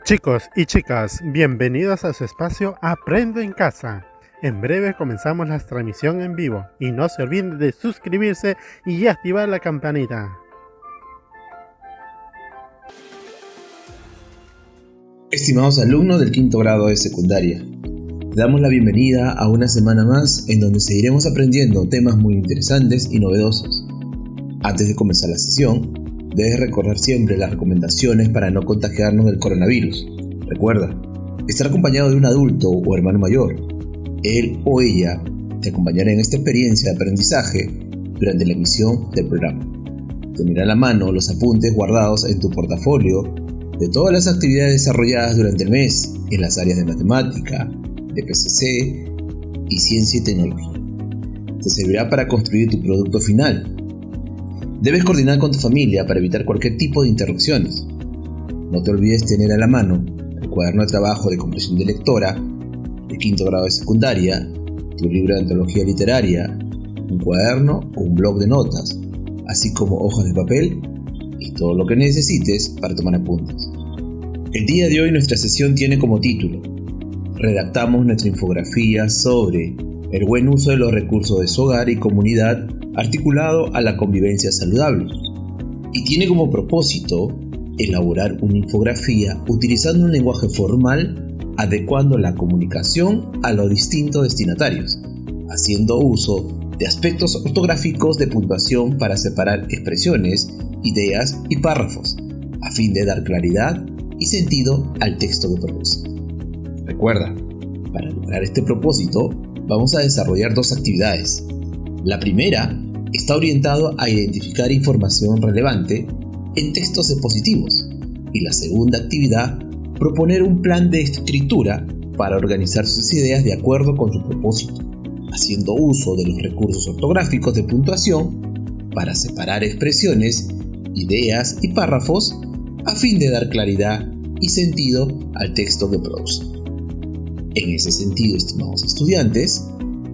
Chicos y chicas, bienvenidos a su espacio Aprendo en Casa. En breve comenzamos la transmisión en vivo y no se olviden de suscribirse y activar la campanita. Estimados alumnos del quinto grado de secundaria, te damos la bienvenida a una semana más en donde seguiremos aprendiendo temas muy interesantes y novedosos. Antes de comenzar la sesión, debes recordar siempre las recomendaciones para no contagiarnos del coronavirus. Recuerda, estar acompañado de un adulto o hermano mayor. Él o ella te acompañará en esta experiencia de aprendizaje durante la emisión del programa. Tener a la mano los apuntes guardados en tu portafolio de todas las actividades desarrolladas durante el mes en las áreas de matemática, de PCC y ciencia y tecnología. Te servirá para construir tu producto final. Debes coordinar con tu familia para evitar cualquier tipo de interrupciones. No te olvides tener a la mano el cuaderno de trabajo de comprensión de lectora de quinto grado de secundaria, tu libro de antología literaria, un cuaderno o un bloc de notas, así como hojas de papel y todo lo que necesites para tomar apuntes. El día de hoy nuestra sesión tiene como título: redactamos nuestra infografía sobre el buen uso de los recursos de su hogar y comunidad articulado a la convivencia saludable, y tiene como propósito elaborar una infografía utilizando un lenguaje formal, adecuando la comunicación a los distintos destinatarios, haciendo uso de aspectos ortográficos de puntuación para separar expresiones, ideas y párrafos, a fin de dar claridad y sentido al texto que produce. Recuerda, para lograr este propósito, vamos a desarrollar dos actividades. La primera está orientado a identificar información relevante en textos expositivos, y la segunda actividad, proponer un plan de escritura para organizar sus ideas de acuerdo con su propósito, haciendo uso de los recursos ortográficos de puntuación para separar expresiones, ideas y párrafos a fin de dar claridad y sentido al texto que produce. En ese sentido, estimados estudiantes,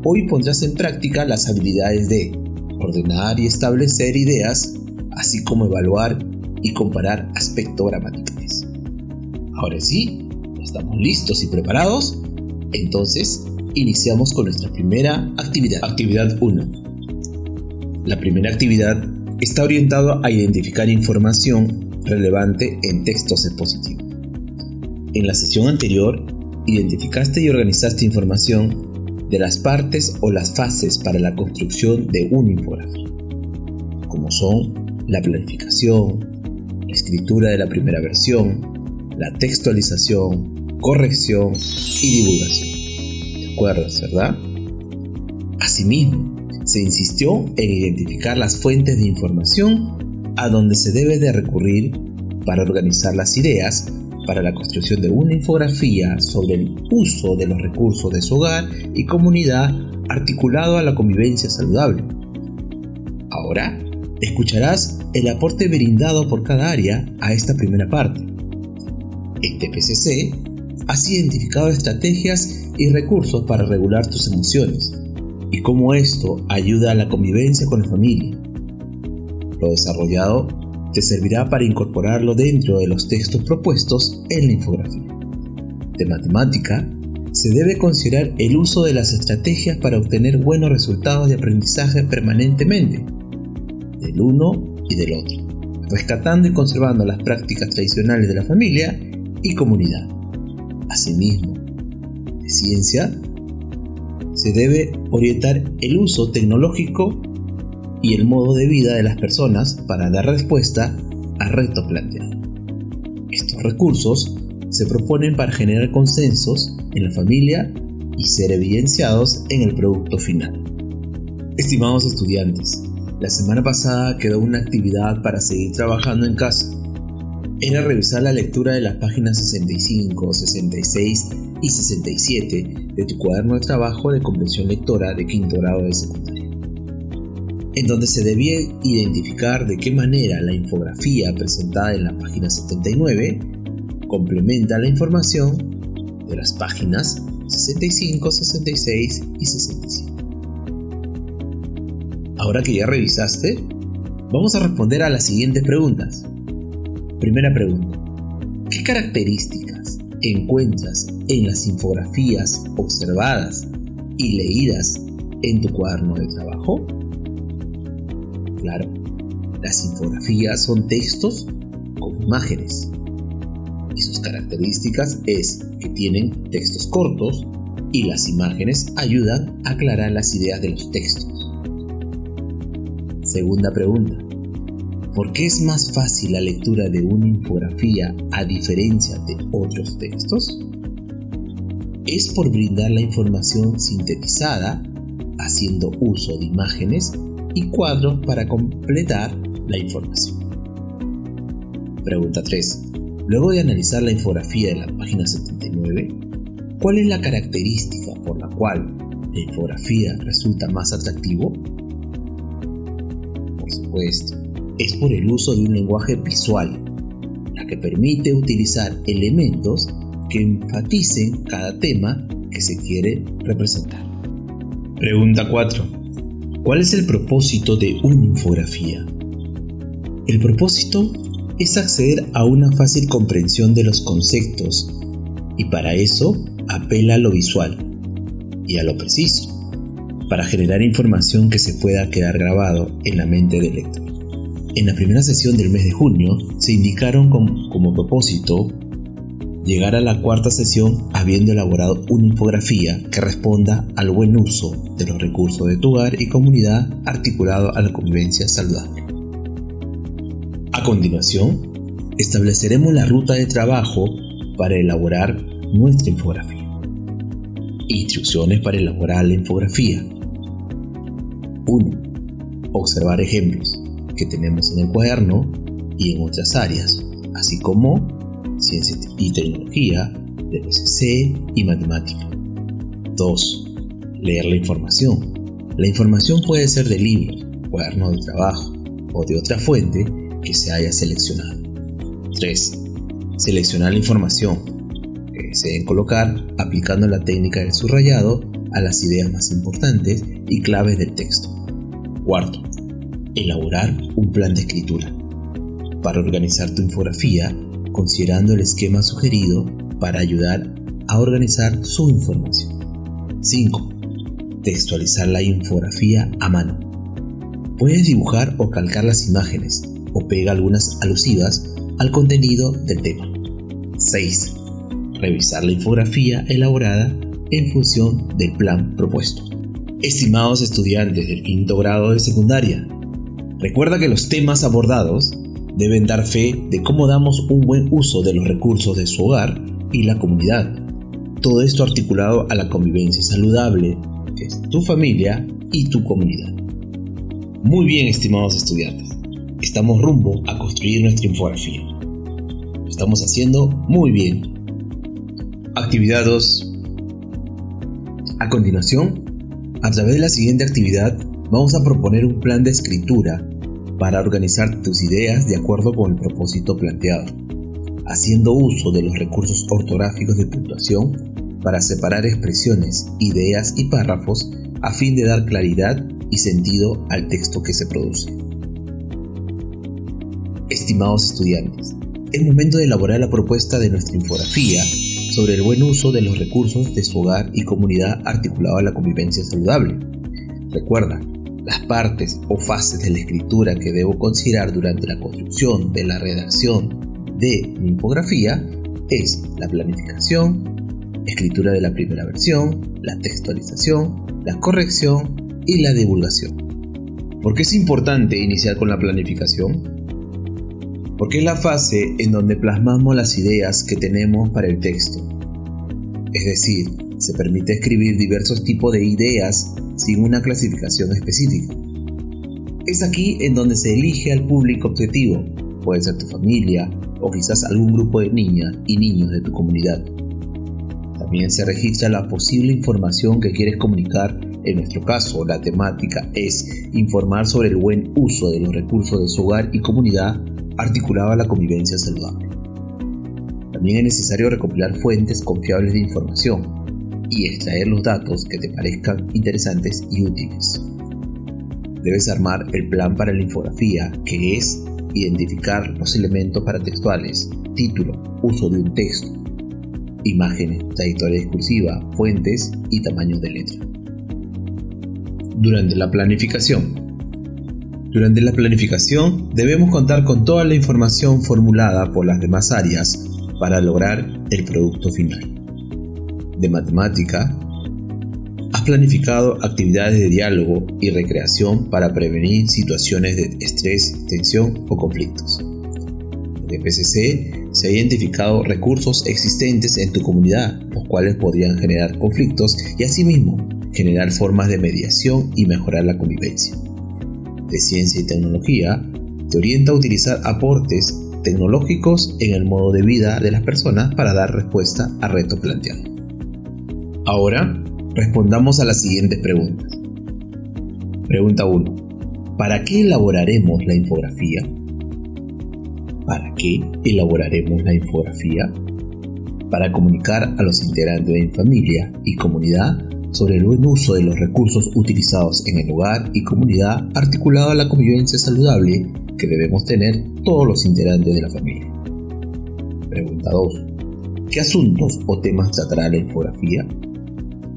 hoy pondrás en práctica las habilidades de ordenar y establecer ideas, así como evaluar y comparar aspectos gramaticales. Ahora sí, ¿estamos listos y preparados? Entonces, iniciamos con nuestra primera actividad. Actividad 1. La primera actividad está orientada a identificar información relevante en textos expositivos. En la sesión anterior, identificaste y organizaste información de las partes o las fases para la construcción de una infografía, como son la planificación, la escritura de la primera versión, la textualización, corrección y divulgación. ¿Te acuerdas, verdad? Asimismo, se insistió en identificar las fuentes de información a donde se debe de recurrir para organizar las ideas para la construcción de una infografía sobre el uso de los recursos de su hogar y comunidad articulado a la convivencia saludable. Ahora, escucharás el aporte brindado por cada área a esta primera parte. En TPCC, has identificado estrategias y recursos para regular tus emociones y cómo esto ayuda a la convivencia con la familia. Lo desarrollado te servirá para incorporarlo dentro de los textos propuestos en la infografía. De matemática, se debe considerar el uso de las estrategias para obtener buenos resultados de aprendizaje permanentemente, del uno y del otro, rescatando y conservando las prácticas tradicionales de la familia y comunidad. Asimismo, de ciencia, se debe orientar el uso tecnológico y el modo de vida de las personas para dar respuesta a retos planteados. Estos recursos se proponen para generar consensos en la familia y ser evidenciados en el producto final. Estimados estudiantes, la semana pasada quedó una actividad para seguir trabajando en casa. Era revisar la lectura de las páginas 65, 66 y 67 de tu cuaderno de trabajo de comprensión lectora de quinto grado de secundaria, en donde se debía identificar de qué manera la infografía presentada en la página 79 complementa la información de las páginas 65, 66 y 67. Ahora que ya revisaste, vamos a responder a las siguientes preguntas. Primera pregunta: ¿Qué características encuentras en las infografías observadas y leídas en tu cuaderno de trabajo? Claro, las infografías son textos con imágenes y sus características es que tienen textos cortos y las imágenes ayudan a aclarar las ideas de los textos. Segunda pregunta. ¿Por qué es más fácil la lectura de una infografía a diferencia de otros textos? Es por brindar la información sintetizada, haciendo uso de imágenes y cuadros para completar la información. Pregunta 3. Luego de analizar la infografía de la página 79, ¿cuál es la característica por la cual la infografía resulta más atractivo? Por supuesto, es por el uso de un lenguaje visual, la que permite utilizar elementos que enfaticen cada tema que se quiere representar. Pregunta 4. ¿Cuál es el propósito de una infografía? El propósito es acceder a una fácil comprensión de los conceptos y para eso apela a lo visual y a lo preciso, para generar información que se pueda quedar grabado en la mente del lector. En la primera sesión del mes de junio se indicaron como propósito llegar a la cuarta sesión habiendo elaborado una infografía que responda al buen uso de los recursos de tu hogar y comunidad articulado a la convivencia saludable. A continuación, estableceremos la ruta de trabajo para elaborar nuestra infografía. Instrucciones para elaborar la infografía. 1. Observar ejemplos que tenemos en el cuaderno y en otras áreas, así como ciencia y tecnología, DPCC y matemática. 2. Leer la información. La información puede ser de libros, cuadernos de trabajo o de otra fuente que se haya seleccionado. 3. Seleccionar la información que deseen colocar aplicando la técnica del subrayado a las ideas más importantes y claves del texto. 4. Elaborar un plan de escritura para organizar tu infografía considerando el esquema sugerido para ayudar a organizar su información. 5. Textualizar la infografía a mano. Puedes dibujar o calcar las imágenes o pega algunas alusivas al contenido del tema. 6. Revisar la infografía elaborada en función del plan propuesto. Estimados estudiantes del quinto grado de secundaria, recuerda que los temas abordados deben dar fe de cómo damos un buen uso de los recursos de su hogar y la comunidad. Todo esto articulado a la convivencia saludable, que es tu familia y tu comunidad. Muy bien, estimados estudiantes, estamos rumbo a construir nuestra infografía. Lo estamos haciendo muy bien. Actividad 2. A continuación, a través de la siguiente actividad, vamos a proponer un plan de escritura para organizar tus ideas de acuerdo con el propósito planteado, haciendo uso de los recursos ortográficos de puntuación para separar expresiones, ideas y párrafos a fin de dar claridad y sentido al texto que se produce. Estimados estudiantes, es momento de elaborar la propuesta de nuestra infografía sobre el buen uso de los recursos de su hogar y comunidad articulado a la convivencia saludable. Recuerda, las partes o fases de la escritura que debo considerar durante la construcción de la redacción de mi infografía es la planificación, escritura de la primera versión, la textualización, la corrección y la divulgación. ¿Por qué es importante iniciar con la planificación? Porque es la fase en donde plasmamos las ideas que tenemos para el texto. Es decir, se permite escribir diversos tipos de ideas sin una clasificación específica. Es aquí en donde se elige al público objetivo, puede ser tu familia o quizás algún grupo de niñas y niños de tu comunidad. También se registra la posible información que quieres comunicar. En nuestro caso, la temática es informar sobre el buen uso de los recursos de su hogar y comunidad articulado a la convivencia saludable. También es necesario recopilar fuentes confiables de información y extraer los datos que te parezcan interesantes y útiles. Debes armar el plan para la infografía, que es identificar los elementos paratextuales, título, uso de un texto, imágenes, trayectoria discursiva, fuentes y tamaño de letra. Durante la planificación debemos contar con toda la información formulada por las demás áreas para lograr el producto final. De matemática, has planificado actividades de diálogo y recreación para prevenir situaciones de estrés, tensión o conflictos. De PCC, se han identificado recursos existentes en tu comunidad, los cuales podrían generar conflictos y asimismo generar formas de mediación y mejorar la convivencia. De ciencia y tecnología, te orienta a utilizar aportes tecnológicos en el modo de vida de las personas para dar respuesta a retos planteados. Ahora, respondamos a las siguientes preguntas. Pregunta 1. ¿Para qué elaboraremos la infografía? ¿Para qué elaboraremos la infografía? Para comunicar a los integrantes de mi familia y comunidad sobre el buen uso de los recursos utilizados en el hogar y comunidad articulado a la convivencia saludable que debemos tener todos los integrantes de la familia. Pregunta 2. ¿Qué asuntos o temas tratará la infografía?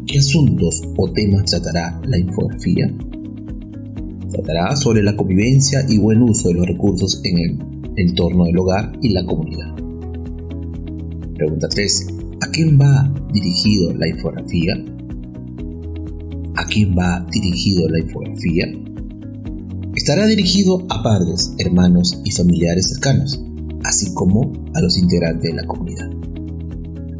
¿Qué asuntos o temas tratará la infografía? Tratará sobre la convivencia y buen uso de los recursos en el entorno del hogar y la comunidad. Pregunta 3. ¿A quién va dirigido la infografía? ¿A quién va dirigido la infografía? Estará dirigido a padres, hermanos y familiares cercanos, así como a los integrantes de la comunidad.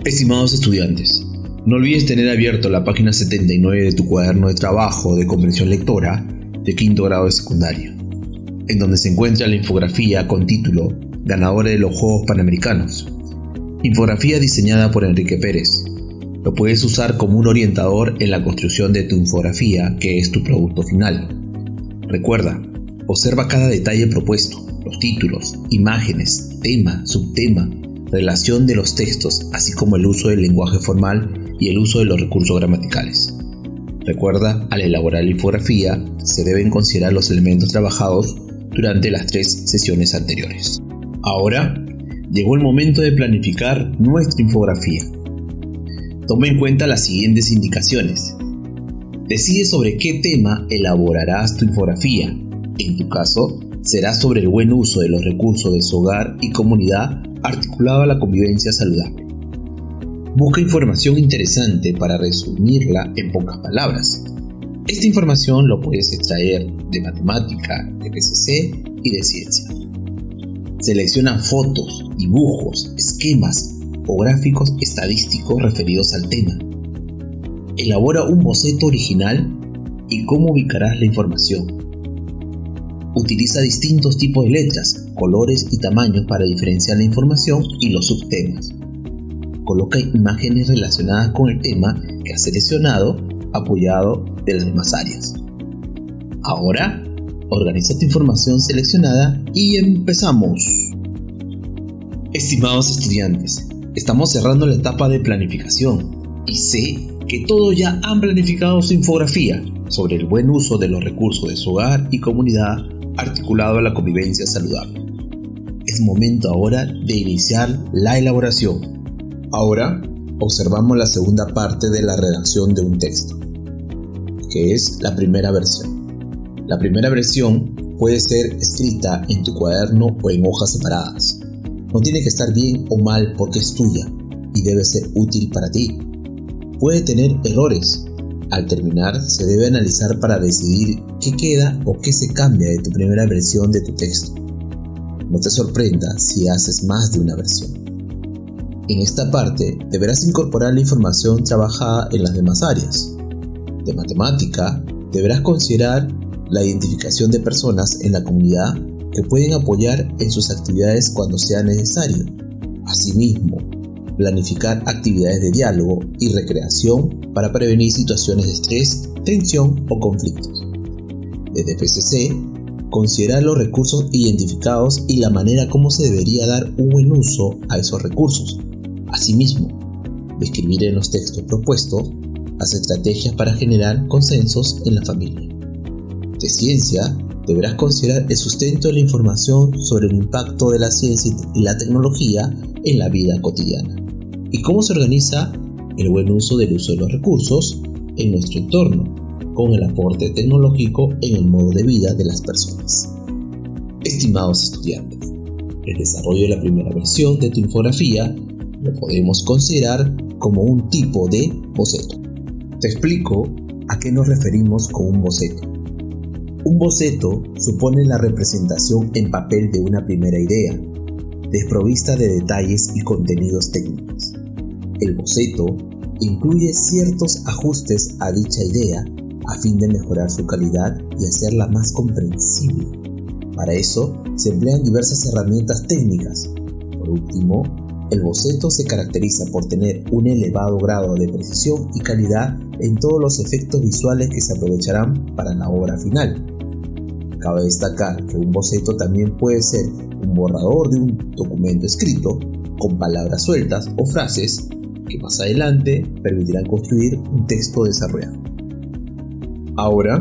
Estimados estudiantes, no olvides tener abierto la página 79 de tu cuaderno de trabajo de comprensión lectora de quinto grado de secundaria, en donde se encuentra la infografía con título Ganadora de los Juegos Panamericanos. Infografía diseñada por Enrique Pérez. Lo puedes usar como un orientador en la construcción de tu infografía, que es tu producto final. Recuerda, observa cada detalle propuesto, los títulos, imágenes, tema, subtema, relación de los textos, así como el uso del lenguaje formal y el uso de los recursos gramaticales. Recuerda, al elaborar la infografía, se deben considerar los elementos trabajados durante las 3 sesiones anteriores. Ahora, llegó el momento de planificar nuestra infografía. Toma en cuenta las siguientes indicaciones. Decide sobre qué tema elaborarás tu infografía. En tu caso, será sobre el buen uso de los recursos de su hogar y comunidad articulado a la convivencia saludable. Busca información interesante para resumirla en pocas palabras. Esta información lo puedes extraer de matemática, de PCC y de ciencia. Selecciona fotos, dibujos, esquemas o gráficos estadísticos referidos al tema. Elabora un boceto original y cómo ubicarás la información. Utiliza distintos tipos de letras, colores y tamaños para diferenciar la información y los subtemas. Coloca imágenes relacionadas con el tema que has seleccionado, apoyado de las demás áreas. Ahora, organiza tu información seleccionada y empezamos. Estimados estudiantes, estamos cerrando la etapa de planificación y sé que todos ya han planificado su infografía sobre el buen uso de los recursos de su hogar y comunidad articulado a la convivencia saludable. Es momento ahora de iniciar la elaboración. Ahora observamos la segunda parte de la redacción de un texto, que es la primera versión. La primera versión puede ser escrita en tu cuaderno o en hojas separadas. No tiene que estar bien o mal porque es tuya y debe ser útil para ti. Puede tener errores. Al terminar, se debe analizar para decidir qué queda o qué se cambia de tu primera versión de tu texto. No te sorprenda si haces más de una versión. En esta parte, deberás incorporar la información trabajada en las demás áreas. De matemática, deberás considerar la identificación de personas en la comunidad que pueden apoyar en sus actividades cuando sea necesario. Asimismo, planificar actividades de diálogo y recreación para prevenir situaciones de estrés, tensión o conflictos. Desde PCC, considerar los recursos identificados y la manera como se debería dar un buen uso a esos recursos. Asimismo, describir en los textos propuestos las estrategias para generar consensos en la familia. De ciencia, deberás considerar el sustento de la información sobre el impacto de la ciencia y la tecnología en la vida cotidiana y cómo se organiza el buen uso de los recursos en nuestro entorno con el aporte tecnológico en el modo de vida de las personas. Estimados estudiantes, el desarrollo de la primera versión de tu infografía lo podemos considerar como un tipo de boceto. Te explico a qué nos referimos con un boceto. Un boceto supone la representación en papel de una primera idea, desprovista de detalles y contenidos técnicos. El boceto incluye ciertos ajustes a dicha idea a fin de mejorar su calidad y hacerla más comprensible. Para eso se emplean diversas herramientas técnicas. Por último, el boceto se caracteriza por tener un elevado grado de precisión y calidad en todos los efectos visuales que se aprovecharán para la obra final. Cabe destacar que un boceto también puede ser un borrador de un documento escrito con palabras sueltas o frases que más adelante permitirán construir un texto desarrollado. Ahora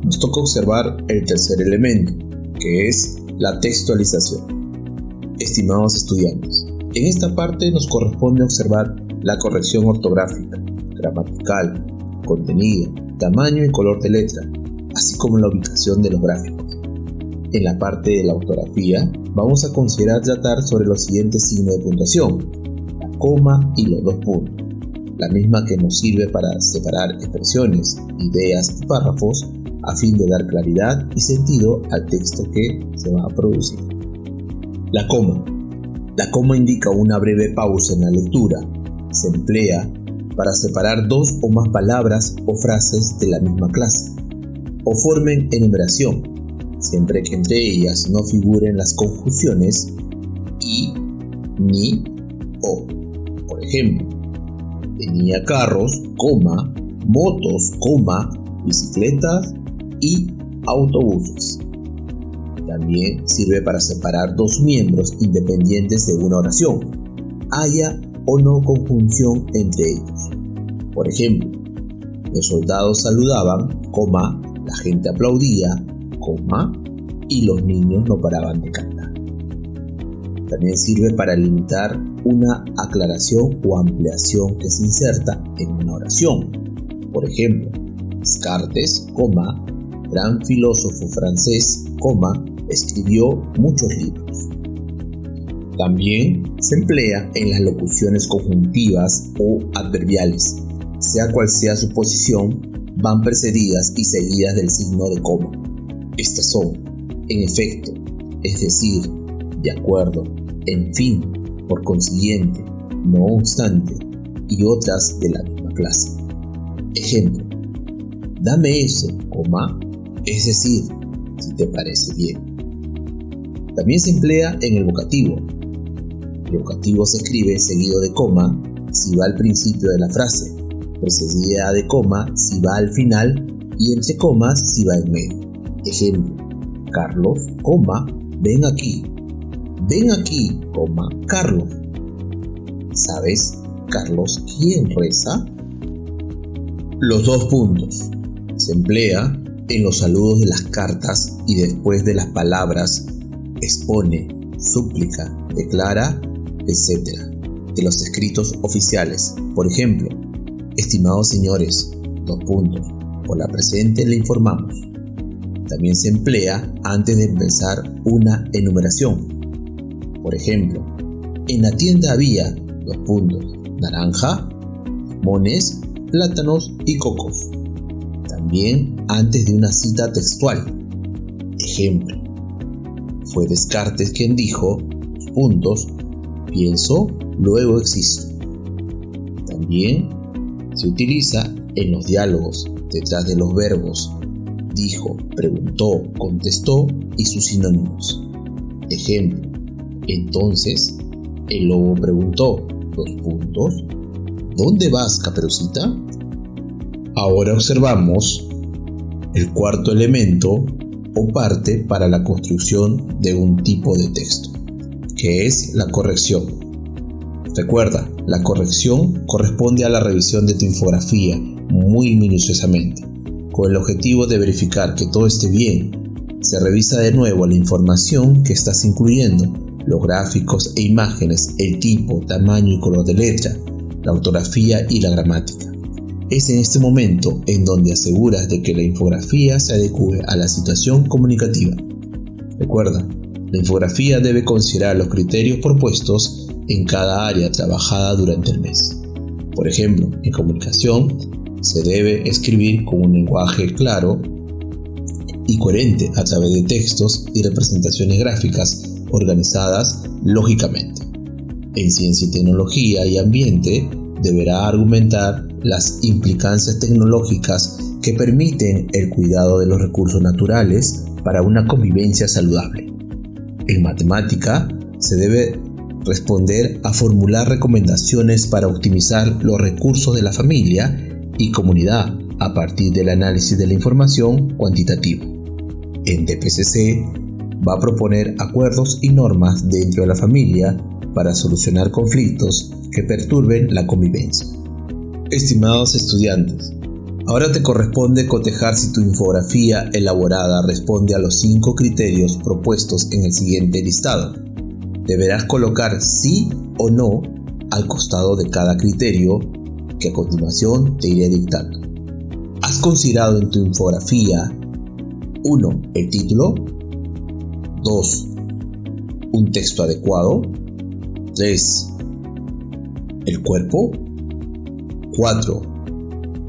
nos toca observar el tercer elemento, que es la textualización. Estimados estudiantes, en esta parte nos corresponde observar la corrección ortográfica, gramatical, contenido, tamaño y color de letra, así como la ubicación de los gráficos. En la parte de la ortografía vamos a considerar tratar sobre los siguientes signos de puntuación, la coma y los dos puntos, la misma que nos sirve para separar expresiones, ideas y párrafos a fin de dar claridad y sentido al texto que se va a producir. La coma. La coma indica una breve pausa en la lectura. Se emplea para separar dos o más palabras o frases de la misma clase, o formen enumeración, siempre que entre ellas no figuren las conjunciones y, ni, o. Por ejemplo, tenía carros, coma, motos, coma, bicicletas y autobuses. También sirve para separar dos miembros independientes de una oración, haya o no conjunción entre ellos. Por ejemplo, los soldados saludaban, coma, la gente aplaudía, coma, y los niños no paraban de cantar. También sirve para limitar una aclaración o ampliación que se inserta en una oración. Por ejemplo, Descartes, coma, gran filósofo francés, coma, escribió muchos libros. También se emplea en las locuciones conjuntivas o adverbiales, sea cual sea su posición, van precedidas y seguidas del signo de coma. Estas son, en efecto, es decir, de acuerdo, en fin, por consiguiente, no obstante, y otras de la misma clase. Ejemplo, dame eso, coma, es decir, si te parece bien. También se emplea en el vocativo. El vocativo se escribe seguido de coma si va al principio de la frase, precedida de coma si va al final y entre comas si va en medio. Ejemplo, Carlos, coma, ven aquí, coma, Carlos. ¿Sabes, Carlos, quién reza? Los dos puntos. Se emplea en los saludos de las cartas y después de las palabras expone, súplica, declara, etc. de los escritos oficiales. Por ejemplo, estimados señores, dos puntos, por la presente le informamos. También se emplea antes de empezar una enumeración. Por ejemplo, en la tienda había, dos puntos, naranja, limones, plátanos y cocos. También antes de una cita textual. Ejemplo, fue Descartes quien dijo, dos puntos, pienso, luego existo. También se utiliza en los diálogos detrás de los verbos dijo, preguntó, contestó y sus sinónimos. Ejemplo, entonces el lobo preguntó, dos puntos, ¿dónde vas, Caperucita? Ahora observamos el cuarto elemento o parte para la construcción de un tipo de texto, que es la corrección. Recuerda, la corrección corresponde a la revisión de tu infografía muy minuciosamente, con el objetivo de verificar que todo esté bien, Se revisa de nuevo la información que estás incluyendo, los gráficos e imágenes, el tipo, tamaño y color de letra, la ortografía y la gramática. Es en este momento en donde aseguras de que la infografía se adecue a la situación comunicativa. Recuerda, la infografía debe considerar los criterios propuestos en cada área trabajada durante el mes. Por ejemplo, en comunicación se debe escribir con un lenguaje claro y coherente a través de textos y representaciones gráficas organizadas lógicamente. En ciencia y tecnología y ambiente deberá argumentar las implicancias tecnológicas que permiten el cuidado de los recursos naturales para una convivencia saludable. En matemática se debe responder a formular recomendaciones para optimizar los recursos de la familia y comunidad a partir del análisis de la información cuantitativa. En DPCC va a proponer acuerdos y normas dentro de la familia para solucionar conflictos que perturben la convivencia. Estimados estudiantes, ahora te corresponde cotejar si tu infografía elaborada responde a los 5 criterios propuestos en el siguiente listado. Deberás colocar sí o no al costado de cada criterio que a continuación te iré dictando. ¿Has considerado en tu infografía 1. El título? 2. Un texto adecuado? 3. El cuerpo? 4.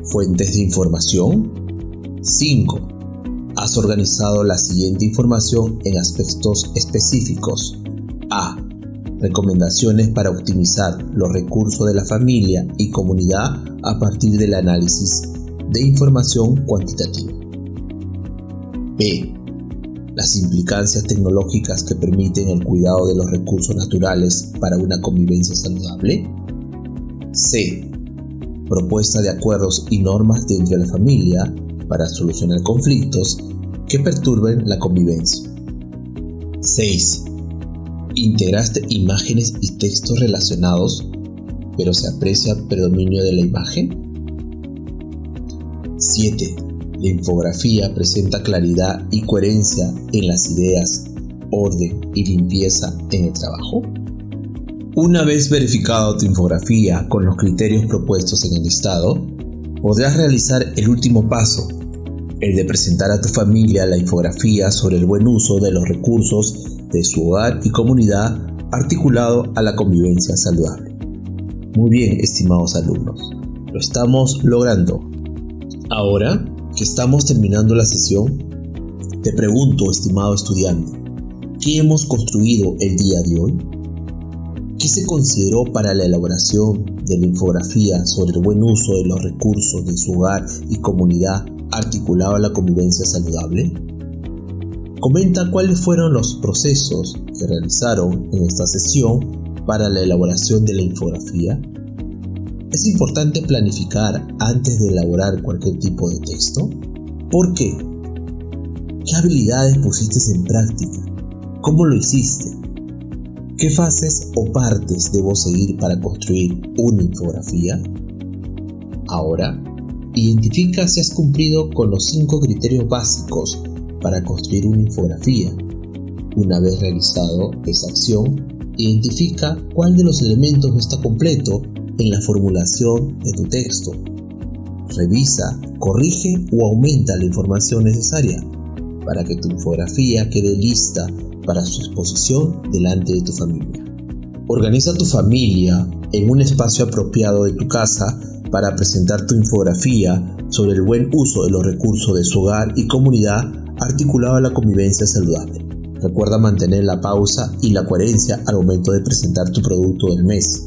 Fuentes de información. 5. Has organizado la siguiente información en aspectos específicos. A. Recomendaciones para optimizar los recursos de la familia y comunidad a partir del análisis de información cuantitativa. B. Las implicancias tecnológicas que permiten el cuidado de los recursos naturales para una convivencia saludable. C. Propuesta de acuerdos y normas dentro de la familia para solucionar conflictos que perturben la convivencia. 6. Integraste imágenes y textos relacionados, pero se aprecia predominio de la imagen. 7. La infografía presenta claridad y coherencia en las ideas, orden y limpieza en el trabajo. Una vez verificado tu infografía con los criterios propuestos en el listado, podrás realizar el último paso, el de presentar a tu familia la infografía sobre el buen uso de los recursos de su hogar y comunidad articulado a la convivencia saludable. Muy bien, estimados alumnos, lo estamos logrando. Ahora que estamos terminando la sesión, te pregunto, estimado estudiante, ¿qué hemos construido el día de hoy? ¿Qué se consideró para la elaboración de la infografía sobre el buen uso de los recursos de su hogar y comunidad articulado a la convivencia saludable? Comenta cuáles fueron los procesos que realizaron en esta sesión para la elaboración de la infografía. Es importante planificar antes de elaborar cualquier tipo de texto. ¿Por qué? ¿Qué habilidades pusiste en práctica? ¿Cómo lo hiciste? ¿Qué fases o partes debo seguir para construir una infografía? Ahora, identifica si has cumplido con los 5 criterios básicos para construir una infografía. Una vez realizado esa acción, identifica cuál de los elementos no está completo en la formulación de tu texto. Revisa, corrige o aumenta la información necesaria para que tu infografía quede lista para su exposición delante de tu familia. Organiza tu familia en un espacio apropiado de tu casa para presentar tu infografía sobre el buen uso de los recursos de su hogar y comunidad articulado a la convivencia saludable. Recuerda mantener la pausa y la coherencia al momento de presentar tu producto del mes.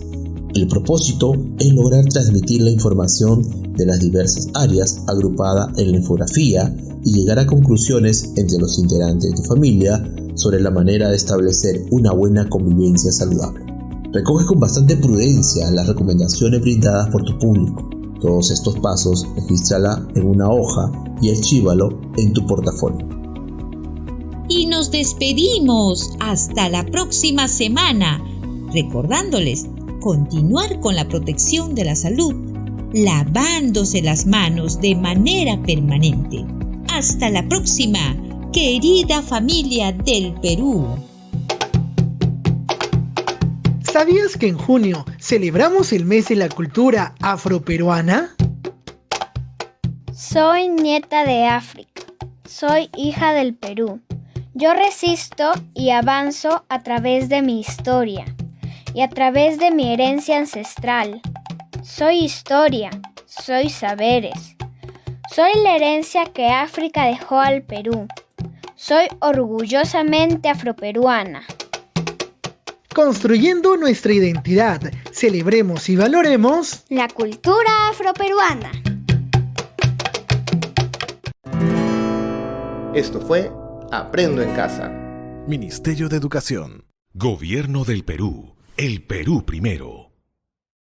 El propósito es lograr transmitir la información de las diversas áreas agrupada en la infografía y llegar a conclusiones entre los integrantes de tu familia sobre la manera de establecer una buena convivencia saludable. Recoge con bastante prudencia las recomendaciones brindadas por tu público. Todos estos pasos, regístrala en una hoja y archívalo en tu portafolio. Y nos despedimos hasta la próxima semana, recordándoles continuar con la protección de la salud, lavándose las manos de manera permanente. Hasta la próxima. querida familia del Perú. ¿Sabías que en junio celebramos el mes de la cultura afroperuana? Soy nieta de África. Soy hija del Perú. Yo resisto y avanzo a través de mi historia y a través de mi herencia ancestral. Soy historia, soy saberes. Soy la herencia que África dejó al Perú. Soy orgullosamente afroperuana. Construyendo nuestra identidad, celebremos y valoremos la cultura afroperuana. Esto fue Aprendo en Casa. Ministerio de Educación. Gobierno del Perú. El Perú primero.